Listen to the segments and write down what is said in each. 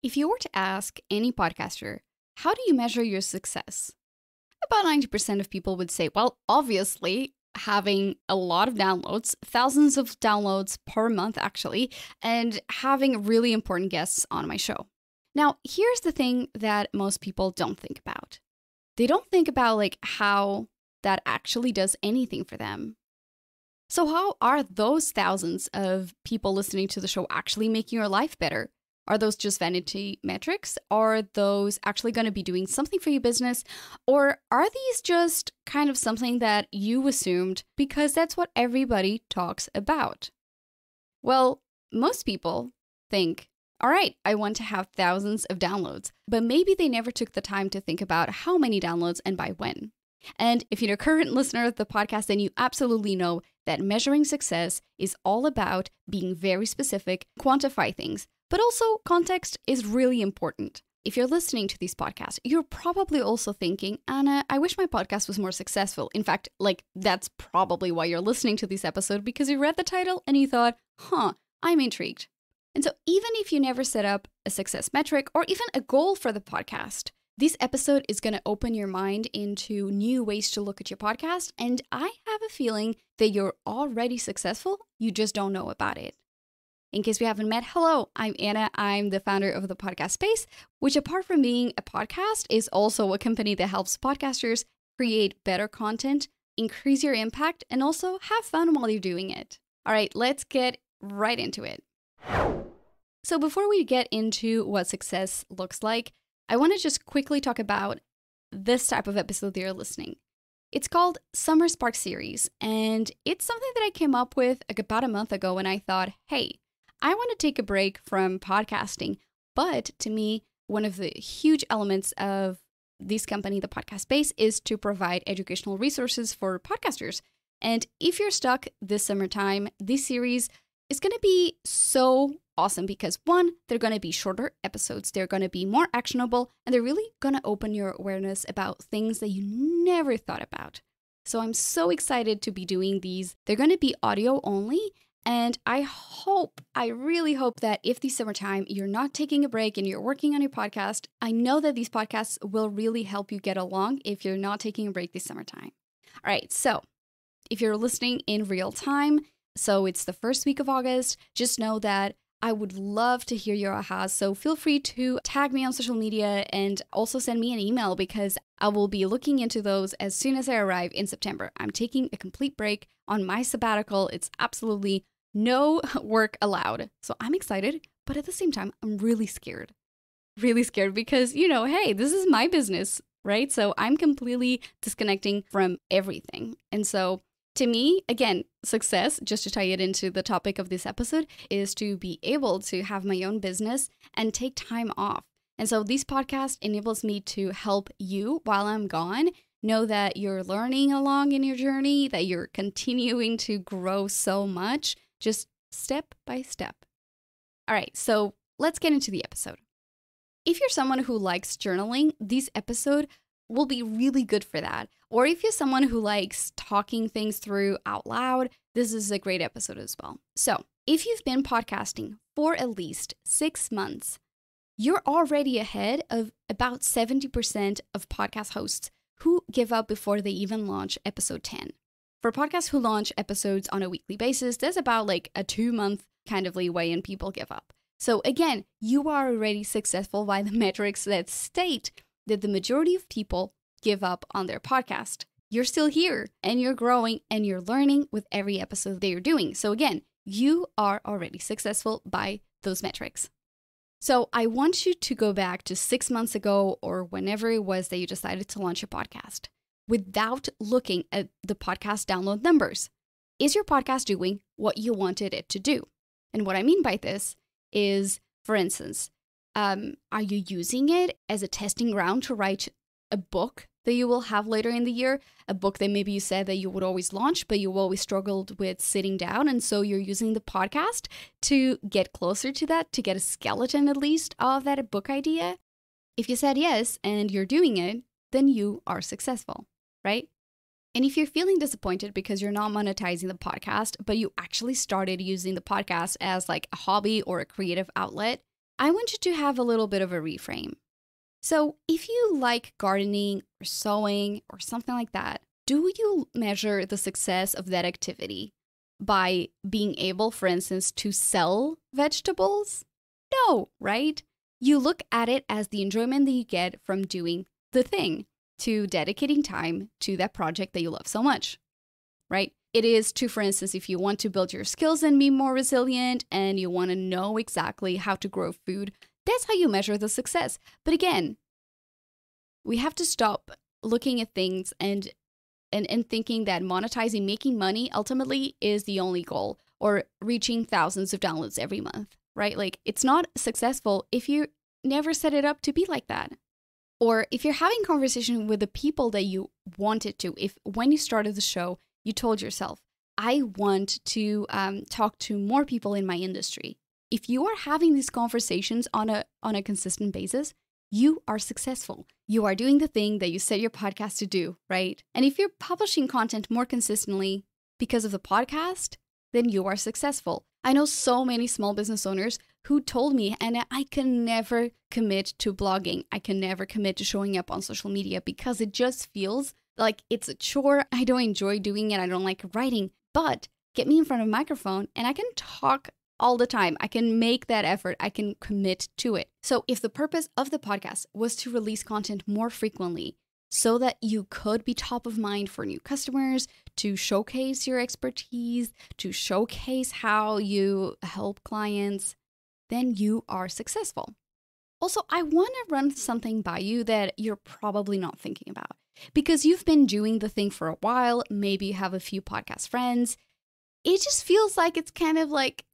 If you were to ask any podcaster, how do you measure your success? About 90% of people would say, well, obviously, having a lot of downloads, thousands of downloads per month actually, and having really important guests on my show. Now, here's the thing that most people don't think about. They don't think about how that actually does anything for them. So how are those thousands of people listening to the show actually making your life better? Are those just vanity metrics? Are those actually going to be doing something for your business? Or are these just kind of something that you assumed because that's what everybody talks about? Well, most people think, all right, I want to have thousands of downloads, but maybe they never took the time to think about how many downloads and by when. And if you're a current listener of the podcast, then you absolutely know that measuring success is all about being very specific, quantify things. But also, context is really important. If you're listening to these podcasts, you're probably also thinking, Anna, I wish my podcast was more successful. In fact, that's probably why you're listening to this episode, because you read the title and you thought, I'm intrigued. And so even if you never set up a success metric or even a goal for the podcast, this episode is going to open your mind into new ways to look at your podcast. And I have a feeling that you're already successful, you just don't know about it. In case we haven't met, hello, I'm Anna. I'm the founder of the Podcast Space, which apart from being a podcast is also a company that helps podcasters create better content, increase your impact, and also have fun while you're doing it. All right, let's get right into it. So before we get into what success looks like, I want to just quickly talk about this type of episode that you're listening. It's called Summer Spark Series, and it's something that I came up with about a month ago when I thought, hey, I want to take a break from podcasting, but to me, one of the huge elements of this company, the Podcast Space, is to provide educational resources for podcasters. And if you're stuck this summertime, this series is going to be so awesome because one, they're going to be shorter episodes, they're going to be more actionable, and they're really going to open your awareness about things that you never thought about. So I'm so excited to be doing these. They're going to be audio only. And I really hope that if this summertime you're not taking a break and you're working on your podcast, I know that these podcasts will really help you get along if you're not taking a break this summertime. All right, so if you're listening in real time, so it's the first week of August, just know that I would love to hear your ahas. So feel free to tag me on social media and also send me an email because I will be looking into those as soon as I arrive in September. I'm taking a complete break on my sabbatical. It's absolutely no work allowed. So I'm excited, but at the same time, I'm really scared. Really scared because, hey, this is my business, right? So I'm completely disconnecting from everything. And so to me, again, success, just to tie it into the topic of this episode, is to be able to have my own business and take time off. And so this podcast enables me to help you while I'm gone. Know that you're learning along in your journey, that you're continuing to grow so much, just step by step. All right, so let's get into the episode. If you're someone who likes journaling, this episode will be really good for that. Or if you're someone who likes talking things through out loud, this is a great episode as well. So if you've been podcasting for at least 6 months, you're already ahead of about 70% of podcast hosts who give up before they even launch episode 10. For podcasts who launch episodes on a weekly basis, there's about a 2-month kind of leeway and people give up. So again, you are already successful by the metrics that state that the majority of people give up on their podcast. You're still here and you're growing and you're learning with every episode that you're doing. So again, you are already successful by those metrics. So I want you to go back to 6 months ago or whenever it was that you decided to launch a podcast without looking at the podcast download numbers. Is your podcast doing what you wanted it to do? And what I mean by this is, for instance, are you using it as a testing ground to write a book that you will have later in the year? A book that maybe you said that you would always launch, but you always struggled with sitting down. And so you're using the podcast to get closer to that, to get a skeleton at least of that book idea. If you said yes and you're doing it, then you are successful, right? And if you're feeling disappointed because you're not monetizing the podcast, but you actually started using the podcast as like a hobby or a creative outlet, I want you to have a little bit of a reframe. So if you like gardening or sewing or something like that, do you measure the success of that activity by being able, for instance, to sell vegetables? No, right? You look at it as the enjoyment that you get from doing the thing, to dedicating time to that project that you love so much, right? It is to, for instance, if you want to build your skills and be more resilient and you want to know exactly how to grow food, that's how you measure the success. But again, we have to stop looking at things and thinking that monetizing, making money ultimately is the only goal, or reaching thousands of downloads every month, right? Like, it's not successful if you never set it up to be like that. Or if you're having conversation with the people that you wanted to, if when you started the show, you told yourself, I want to talk to more people in my industry. If you are having these conversations on a consistent basis, you are successful. You are doing the thing that you set your podcast to do, right? And if you're publishing content more consistently because of the podcast, then you are successful. I know so many small business owners who told me, and I can never commit to blogging. I can never commit to showing up on social media because it just feels like it's a chore. I don't enjoy doing it. I don't like writing. But get me in front of a microphone and I can talk all the time. I can make that effort. I can commit to it. So if the purpose of the podcast was to release content more frequently so that you could be top of mind for new customers, to showcase your expertise, to showcase how you help clients, then you are successful. Also, I want to run something by you that you're probably not thinking about because you've been doing the thing for a while. Maybe you have a few podcast friends. It just feels like it's kind of like,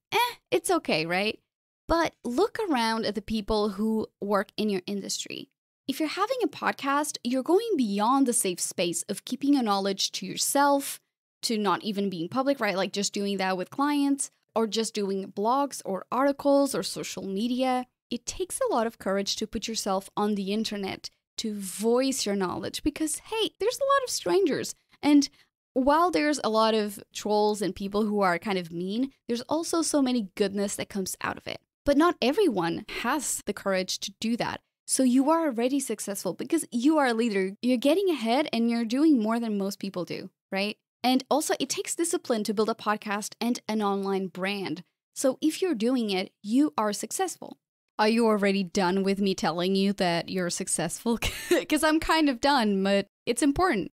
it's okay, right? But look around at the people who work in your industry. If you're having a podcast, you're going beyond the safe space of keeping your knowledge to yourself, to not even being public, right? Like just doing that with clients or just doing blogs or articles or social media. It takes a lot of courage to put yourself on the internet, to voice your knowledge because, hey, there's a lot of strangers. And while there's a lot of trolls and people who are kind of mean, there's also so many goodness that comes out of it. But not everyone has the courage to do that. So you are already successful because you are a leader. You're getting ahead and you're doing more than most people do, right? And also, it takes discipline to build a podcast and an online brand. So if you're doing it, you are successful. Are you already done with me telling you that you're successful? Because I'm kind of done, but it's important.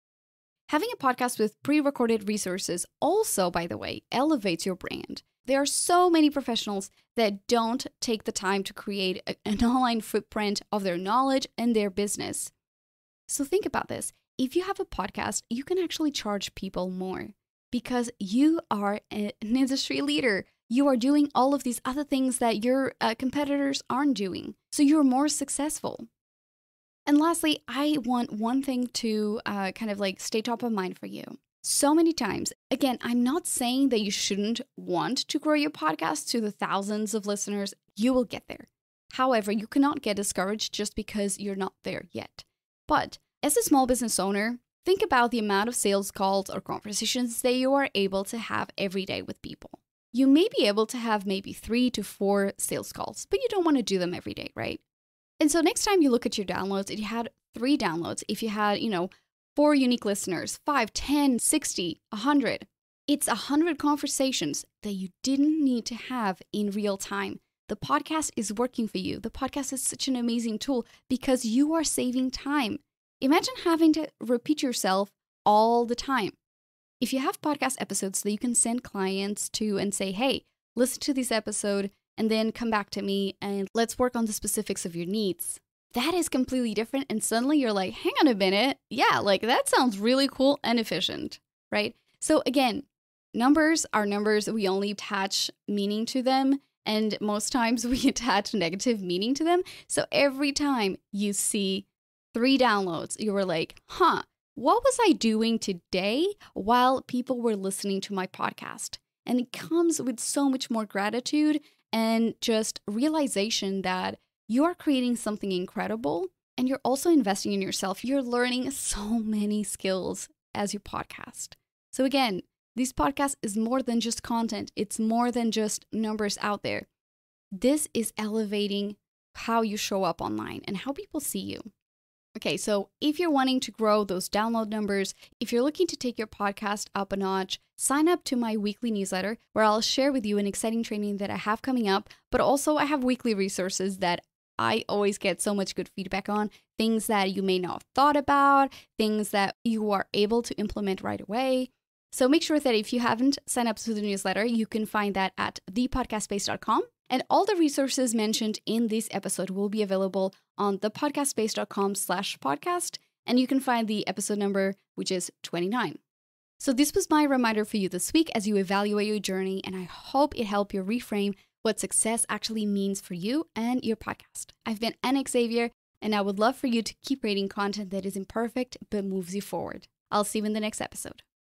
Having a podcast with pre-recorded resources also, by the way, elevates your brand. There are so many professionals that don't take the time to create an online footprint of their knowledge and their business. So think about this. If you have a podcast, you can actually charge people more because you are an industry leader. You are doing all of these other things that your competitors aren't doing. So you're more successful. And lastly, I want one thing to kind of like stay top of mind for you. So many times, again, I'm not saying that you shouldn't want to grow your podcast to the thousands of listeners. You will get there. However, you cannot get discouraged just because you're not there yet. But as a small business owner, think about the amount of sales calls or conversations that you are able to have every day with people. You may be able to have maybe 3 to 4 sales calls, but you don't want to do them every day, right? And so next time you look at your downloads, if you had 3 downloads, if you had, 4 unique listeners, 5, 10, 60, 100, it's 100 conversations that you didn't need to have in real time. The podcast is working for you. The podcast is such an amazing tool because you are saving time. Imagine having to repeat yourself all the time. If you have podcast episodes that you can send clients to and say, hey, listen to this episode and then come back to me and let's work on the specifics of your needs. That is completely different. And suddenly you're like, hang on a minute. Yeah, like that sounds really cool and efficient, right? So again, numbers are numbers. We only attach meaning to them. And most times we attach negative meaning to them. So every time you see 3 downloads, you were like, what was I doing today while people were listening to my podcast? And it comes with so much more gratitude and just realization that you are creating something incredible and you're also investing in yourself. You're learning so many skills as you podcast. So again, this podcast is more than just content. It's more than just numbers out there. this is elevating how you show up online and how people see you. Okay, so if you're wanting to grow those download numbers, if you're looking to take your podcast up a notch, sign up to my weekly newsletter where I'll share with you an exciting training that I have coming up, but also I have weekly resources that I always get so much good feedback on, things that you may not have thought about, things that you are able to implement right away. So make sure that if you haven't signed up to the newsletter, you can find that at thepodcastspace.com. And all the resources mentioned in this episode will be available on thepodcastspace.com/podcast. And you can find the episode number, which is 29. So this was my reminder for you this week as you evaluate your journey. And I hope it helped you reframe what success actually means for you and your podcast. I've been Anna Xavier, and I would love for you to keep creating content that is imperfect but moves you forward. I'll see you in the next episode.